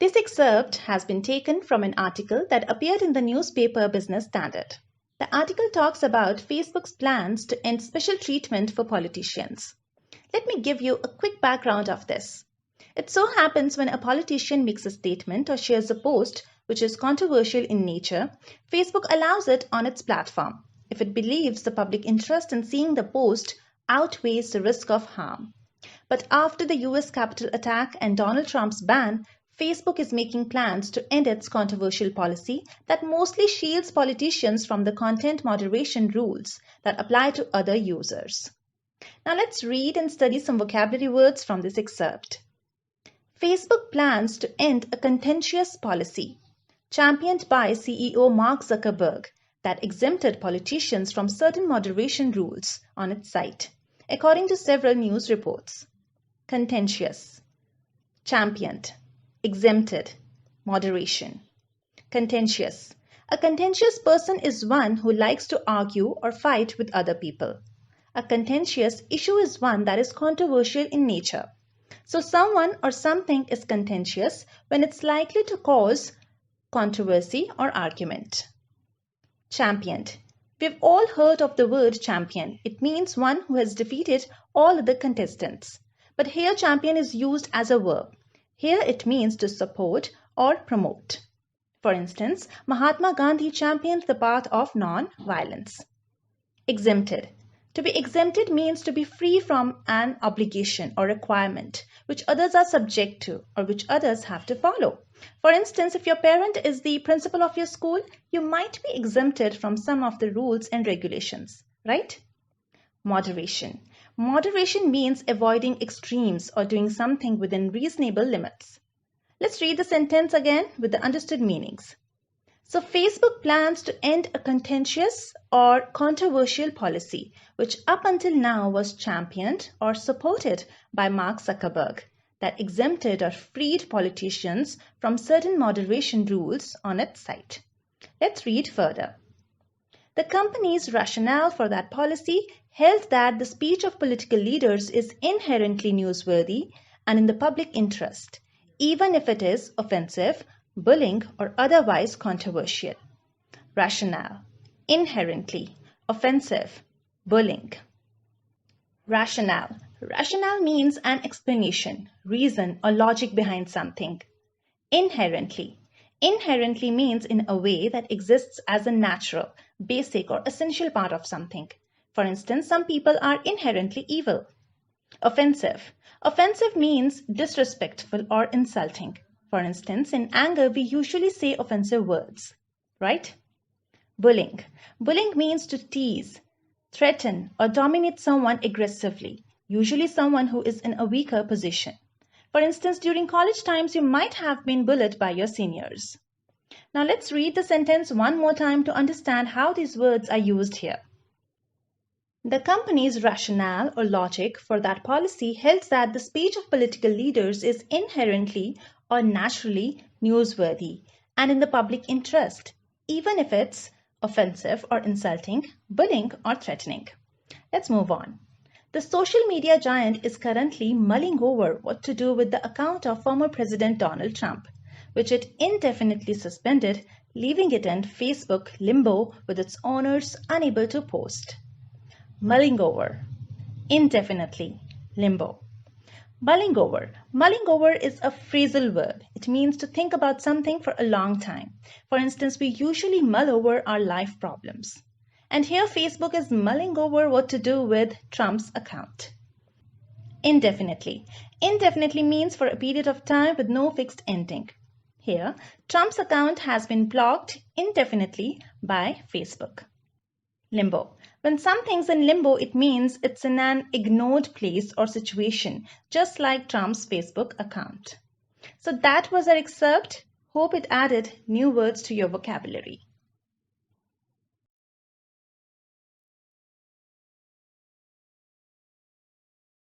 This excerpt has been taken from an article that appeared in the newspaper Business Standard. The article talks about Facebook's plans to end special treatment for politicians. Let me give you a quick background of this. It so happens when a politician makes a statement or shares a post which is controversial in nature, Facebook allows it on its platform if it believes the public interest in seeing the post outweighs the risk of harm. But after the US Capitol attack and Donald Trump's ban, Facebook is making plans to end its controversial policy that mostly shields politicians from the content moderation rules that apply to other users. Now let's read and study some vocabulary words from this excerpt. Facebook plans to end a contentious policy, championed by CEO Mark Zuckerberg, that exempted politicians from certain moderation rules on its site, according to several news reports. Contentious, championed, exempted, moderation. Contentious. A contentious person is one who likes to argue or fight with other people. A contentious issue is one that is controversial in nature. So someone or something is contentious when it's likely to cause controversy or argument. Championed. We've all heard of the word champion. It means one who has defeated all other contestants. But here champion is used as a verb. Here it means to support or promote. For instance, Mahatma Gandhi championed the path of non-violence. Exempted. To be exempted means to be free from an obligation or requirement which others are subject to or which others have to follow. For instance, if your parent is the principal of your school, you might be exempted from some of the rules and regulations, right? Moderation. Moderation means avoiding extremes or doing something within reasonable limits. Let's read the sentence again with the understood meanings. So Facebook plans to end a contentious or controversial policy which up until now was championed or supported by Mark Zuckerberg that exempted or freed politicians from certain moderation rules on its site. Let's read further. The company's rationale for that policy held that the speech of political leaders is inherently newsworthy and in the public interest, even if it is offensive, bullying, or otherwise controversial. Rationale. Inherently. Offensive. Bullying. Rationale. Rationale means an explanation, reason, or logic behind something. Inherently. Inherently means in a way that exists as a natural, basic, or essential part of something. For instance, some people are inherently evil. Offensive. Offensive means disrespectful or insulting. For instance, in anger, we usually say offensive words, right? Bullying. Bullying means to tease, threaten, or dominate someone aggressively, usually someone who is in a weaker position. For instance, during college times, you might have been bullied by your seniors. Now let's read the sentence one more time to understand how these words are used here. The company's rationale or logic for that policy held that the speech of political leaders is inherently or naturally newsworthy and in the public interest, even if it's offensive or insulting, bullying, or threatening. Let's move on. The social media giant is currently mulling over what to do with the account of former President Donald Trump, which it indefinitely suspended, leaving it in Facebook limbo with its owners unable to post. Mulling over. Indefinitely. Limbo. Mulling over. Mulling over is a phrasal verb. It means to think about something for a long time. For instance, we usually mull over our life problems. And here Facebook is mulling over what to do with Trump's account. Indefinitely. Indefinitely means for a period of time with no fixed ending. Here, Trump's account has been blocked indefinitely by Facebook. Limbo. When something's in limbo, it means it's in an ignored place or situation, just like Trump's Facebook account. So that was our excerpt. Hope it added new words to your vocabulary.